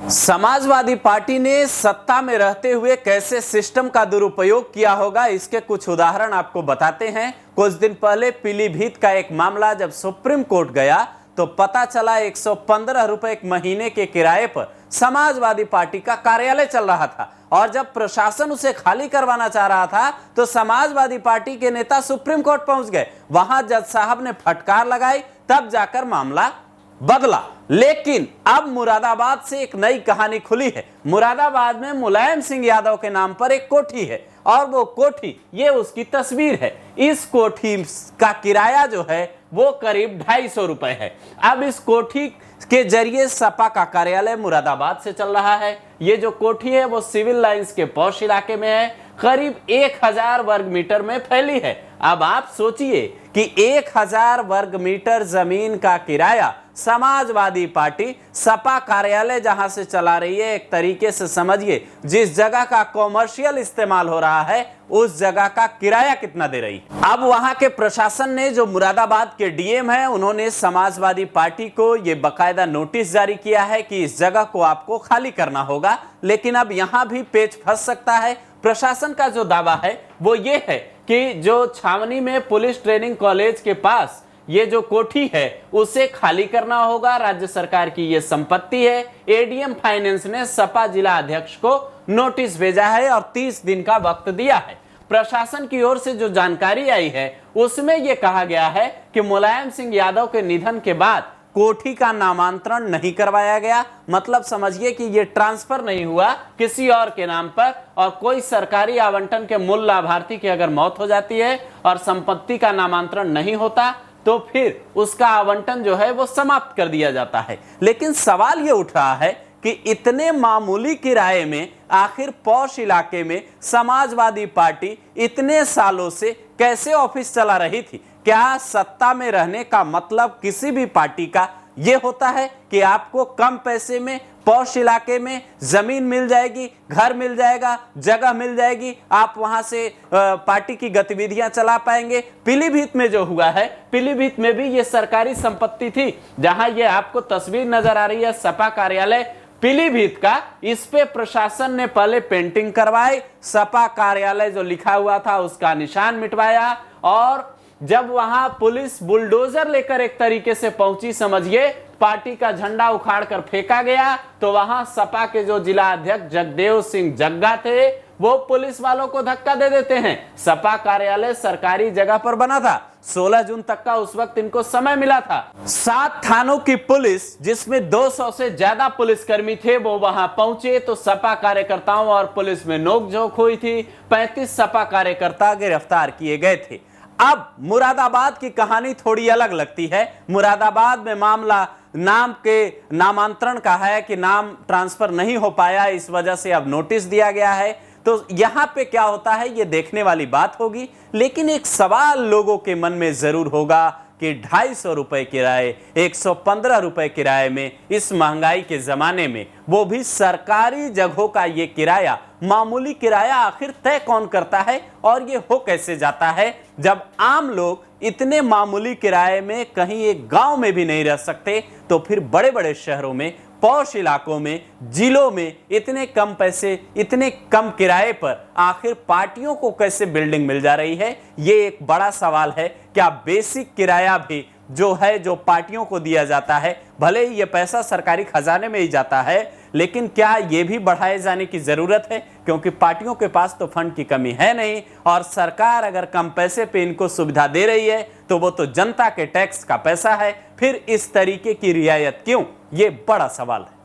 Samajwadi party ने सत्ता में रहते हुए कैसे सिस्टम का दुरुपयोग किया होगा, इसके कुछ उदाहरण आपको बताते हैं। कुछ दिन पहले पीलीभीत का एक मामला जब सुप्रीम कोर्ट गया तो पता चला 115 रुपए एक महीने के किराए पर समाजवादी पार्टी का कार्यालय चल रहा था और जब प्रशासन उसे खाली करवाना चाह रहा था तो समाजवादी पार्टी के नेता सुप्रीम कोर्ट पहुंच गए। वहां जज साहब ने फटकार लगाई, तब जाकर मामला बदला। लेकिन अब मुरादाबाद से एक नई कहानी खुली है। मुरादाबाद में मुलायम सिंह यादव के नाम पर एक कोठी है और वो कोठी, ये उसकी तस्वीर है। इस कोठी का किराया जो है वो करीब 250 रुपए है। अब इस कोठी के जरिए सपा का कार्यालय मुरादाबाद से चल रहा है। ये जो कोठी है वो सिविल लाइंस के पॉश इलाके में है, करीब 1000 वर्ग मीटर में फैली है। अब आप सोचिए कि 1000 वर्ग मीटर जमीन का किराया समाजवादी पार्टी सपा कार्यालय जहां से चला रही है, एक तरीके से समझिए जिस जगह का कॉमर्शियल इस्तेमाल हो रहा है उस जगह का किराया कितना दे रही। अब वहां के प्रशासन ने, जो मुरादाबाद के डीएम है, उन्होंने समाजवादी पार्टी को यह बकायदा नोटिस जारी किया है कि इस जगह को आपको खाली करना होगा। लेकिन अब यहां भी पेच फंस सकता है। प्रशासन का जो दावा है वो ये है कि जो छावनी में पुलिस ट्रेनिंग कॉलेज के पास ये जो कोठी है उसे खाली करना होगा। राज्य सरकार की ये संपत्ति है। एडीएम फाइनेंस ने सपा जिला अध्यक्ष को नोटिस भेजा है और 30 दिन का वक्त दिया है। प्रशासन की ओर से जो जानकारी आई है उसमें यह कहा गया है कि मुलायम सिंह यादव के निधन के बाद कोठी का नामांतरण नहीं करवाया गया। मतलब समझिए कि यह ट्रांसफर नहीं हुआ किसी और के नाम पर, और कोई सरकारी आवंटन के मूल लाभार्थी की अगर मौत हो जाती है और संपत्ति का नामांतरण नहीं होता तो फिर उसका आवंटन जो है वो समाप्त कर दिया जाता है। लेकिन सवाल ये उठ रहा है कि इतने मामूली किराए में आखिर पॉश इलाके में समाजवादी पार्टी इतने सालों से कैसे ऑफिस चला रही थी? क्या सत्ता में रहने का मतलब किसी भी पार्टी का यह होता है कि आपको कम पैसे में पॉश इलाके में जमीन मिल जाएगी, घर मिल जाएगा, जगह मिल जाएगी, आप वहां से पार्टी की गतिविधियां चला पाएंगे? पीलीभीत में जो हुआ है, पीलीभीत में भी ये सरकारी संपत्ति थी। जहां ये आपको तस्वीर नजर आ रही है सपा कार्यालय पीलीभीत का, इस पे प्रशासन ने पहले पेंटिंग करवाई, सपा कार्यालय जो लिखा हुआ था उसका निशान मिटवाया, और जब वहां पुलिस बुलडोजर लेकर एक तरीके से पहुंची, समझिए पार्टी का झंडा उखाड़ कर फेंका गया, तो वहां सपा के जो जिला अध्यक्ष जगदेव सिंह जग्गा थे वो पुलिस वालों को धक्का दे देते हैं। सपा कार्यालय सरकारी जगह पर बना था। 16 जून तक का उस वक्त इनको समय मिला था। 7 थानों की पुलिस, जिसमें 200 से ज्यादा पुलिसकर्मी थे, वो वहां पहुंचे तो सपा कार्यकर्ताओं और पुलिस में नोकझोंक हुई थी। 35 सपा कार्यकर्ता गिरफ्तार किए गए थे। अब मुरादाबाद की कहानी थोड़ी अलग लगती है। मुरादाबाद में मामला नाम के नामांतरण का है कि नाम ट्रांसफर नहीं हो पाया, इस वजह से अब नोटिस दिया गया है। तो यहां पे क्या होता है ये देखने वाली बात होगी। लेकिन एक सवाल लोगों के मन में जरूर होगा कि 250 रुपए किराए, 115 रुपए किराए में, इस महंगाई के जमाने में, वो भी सरकारी जगहों का ये किराया, मामूली किराया आखिर तय कौन करता है और ये हो कैसे जाता है जब आम लोग इतने मामूली किराए में कहीं एक गांव में भी नहीं रह सकते, तो फिर बड़े बड़े शहरों में, पॉश इलाकों में, जिलों में इतने कम पैसे, इतने कम किराए पर आखिर पार्टियों को कैसे बिल्डिंग मिल जा रही है? ये एक बड़ा सवाल है। क्या बेसिक किराया भी जो है, जो पार्टियों को दिया जाता है, भले ही ये पैसा सरकारी खजाने में ही जाता है, लेकिन क्या ये भी बढ़ाए जाने की जरूरत है? क्योंकि पार्टियों के पास तो फंड की कमी है नहीं, और सरकार अगर कम पैसे पे इनको सुविधा दे रही है तो वो तो जनता के टैक्स का पैसा है। फिर इस तरीके की रियायत क्यों? ये बड़ा सवाल है।